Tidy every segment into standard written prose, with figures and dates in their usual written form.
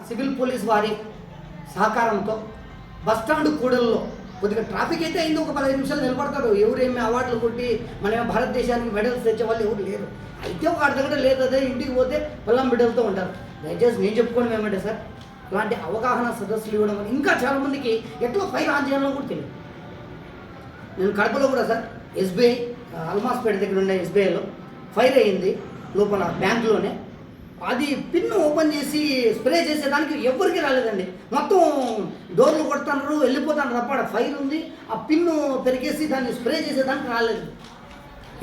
Civil police వారి సహకారంతో bus stand కూడల్లో కొద్దిగా ట్రాఫిక్ అయితే అయింది, ఒక 15 నిమిషాలు నిలబడతాడు. ఎవరేమి అవార్డులు కొట్టి మన భారతదేశానికి మెడల్స్ తెచ్చే వాళ్ళు ఎవరు లేరు. అయితే ఒక అర్ధగంట లేదు, అదే ఇంటికి పోతే పిల్లం బిడ్డలతో ఉంటారు. దయచేసి నేను చెప్పుకోవడం ఏమంటే సార్, ఇలాంటి అవగాహన సదస్సులు ఇవ్వడం వల్ల ఇంకా చాలామందికి ఎట్లా ఫైర్ ఆన్ చేయాలో కూడా తెలియదు. నేను కడపలో కూడా సార్ ఎస్బీఐ అల్మాస్పేట దగ్గర ఉండే ఎస్బీఐలో ఫైర్ అయ్యింది, లోపల బ్యాంకులోనే. అది పిన్ ఓపెన్ చేసి స్ప్రే చేసేదానికి ఎవరికి రాలేదండి. మొత్తం డోర్లు కొడుతున్నారు, వెళ్ళిపోతాను తప్ప ఫైర్ ఉంది. ఆ పిన్ను పెరిగేసి దాన్ని స్ప్రే చేసేదానికి రాలేదు.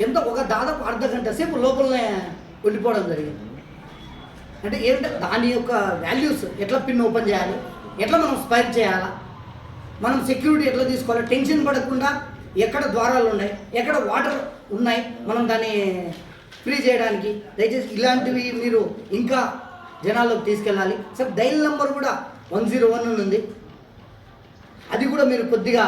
ఎంత ఒక దాదాపు అర్ధగంట సేపు లోపలనే ఉండిపోవడం జరిగింది. అంటే ఏంటంటే దాని యొక్క వాల్యూస్, ఎట్లా పిన్ ఓపెన్ చేయాలి, ఎట్లా మనం స్పైర్ చేయాలా, మనం సెక్యూరిటీ ఎట్లా తీసుకోవాలి, టెన్షన్ పడకుండా ఎక్కడ ద్వారాలు ఉన్నాయి, ఎక్కడ వాటర్ ఉన్నాయి, మనం దాన్ని ఫ్రీ చేయడానికి. దయచేసి ఇలాంటివి మీరు ఇంకా జనాల్లోకి తీసుకెళ్ళాలి సార్. డైల్ నెంబర్ కూడా 101 ఉంది, అది కూడా మీరు కొద్దిగా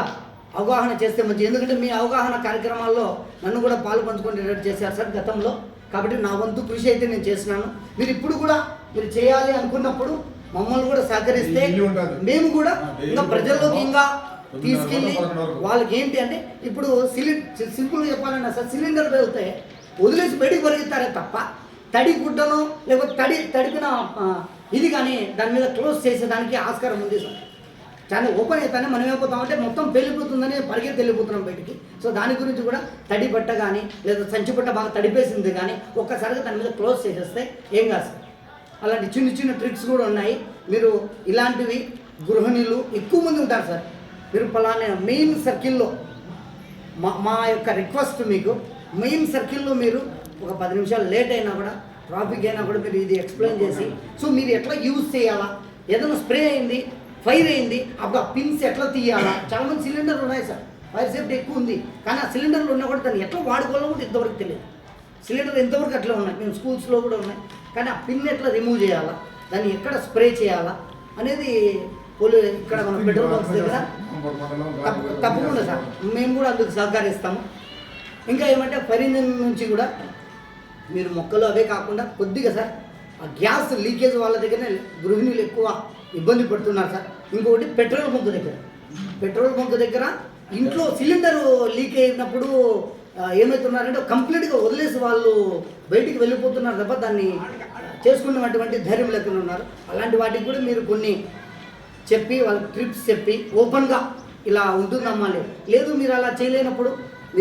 అవగాహన చేస్తే మంచిది. ఎందుకంటే మీ అవగాహన కార్యక్రమాల్లో నన్ను కూడా పాలు పంచుకునేటట్టు చేశారు సార్ గతంలో. కాబట్టి నా వంతు కృషి అయితే నేను చేసినాను. మీరు ఇప్పుడు కూడా మీరు చేయాలి అనుకున్నప్పుడు మమ్మల్ని కూడా సహకరిస్తే మేము కూడా ఇంకా ప్రజల్లోకి ఇంకా తీసుకెళ్ళి వాళ్ళకి ఏంటి అంటే, ఇప్పుడు సింపుల్గా చెప్పాలన్నా సార్, సిలిండర్ పెడితే వదిలేసి బయటికి పరిగెత్తారే తప్ప తడి గుడ్డను లేకపోతే తడిపిన ఇది కానీ దాని మీద క్లోజ్ చేసేదానికి ఆస్కారం ఉంది సార్. చాలా ఓపెన్ అవుతానే మనం ఏమైపోతామంటే మొత్తం పెళ్ళిపోతుందని పరిగెత్తి వెళ్ళిపోతున్నాం బయటికి. సో దాని గురించి కూడా తడి బట్ట కానీ లేదా సంచి బట్ట బాగా తడిపేసింది కానీ ఒక్కసారిగా దాని మీద క్లోజ్ చేసేస్తే ఏం కాదు సార్. అలాంటి చిన్న చిన్న ట్రిక్స్ కూడా ఉన్నాయి. మీరు ఇలాంటివి గృహిణులు ఎక్కువ మంది ఉంటారు సార్. మీరు పలానా మెయిన్ సర్కిల్లో మా యొక్క రిక్వెస్ట్ మీకు, మెయిన్ సర్కిల్లో మీరు ఒక 10 నిమిషాలు లేట్ అయినా కూడా, ట్రాఫిక్ అయినా కూడా మీరు ఇది ఎక్స్ప్లెయిన్ చేసి, సో మీరు ఎట్లా యూజ్ చేయాలా, ఏదైనా స్ప్రే అయింది, ఫైర్ అయింది, అప్పుడు ఆ పిన్స్ ఎట్లా తీయాలా. చాలామంది సిలిండర్లు ఉన్నాయి సార్, ఫైర్ సేఫ్టీ ఎక్కువ ఉంది, కానీ ఆ సిలిండర్లు ఉన్నా కూడా దాన్ని ఎట్లా వాడుకోవాలో కూడా ఇంతవరకు తెలియదు. సిలిండర్ ఎంతవరకు అట్లా ఉన్నాయి, మేము స్కూల్స్లో కూడా ఉన్నాయి, కానీ ఆ పిన్ ఎట్లా రిమూవ్ చేయాలా, దాన్ని ఎక్కడ స్ప్రే చేయాలా అనేది ఇక్కడ మన పెట్రోల్ బంక్స్ దగ్గర తప్పకుండా సార్ మేము కూడా అందుకు సహకరిస్తాము. ఇంకా ఏమంటే ఫైర్ ఇంజిన్ నుంచి కూడా మీరు మొక్కలు అవే కాకుండా కొద్దిగా సార్ ఆ గ్యాస్ లీకేజ్ వాళ్ళ దగ్గరనే గృహిణులు ఎక్కువ ఇబ్బంది పడుతున్నారు సార్. ఇంకొకటి పెట్రోల్ బంక్ దగ్గర ఇంట్లో సిలిండర్ లీక్ అయినప్పుడు ఏమవుతున్నారంటే కంప్లీట్గా వదిలేసి వాళ్ళు బయటికి వెళ్ళిపోతున్నారు తప్ప దాన్ని చేసుకున్నటువంటి ధైర్యం లేకుండా ఉన్నారు. అలాంటి వాటికి కూడా మీరు కొన్ని చెప్పి వాళ్ళకి ట్రిప్స్ చెప్పి ఓపెన్గా ఇలా ఉంటుందమ్మా లేదు మీరు అలా చేయలేనప్పుడు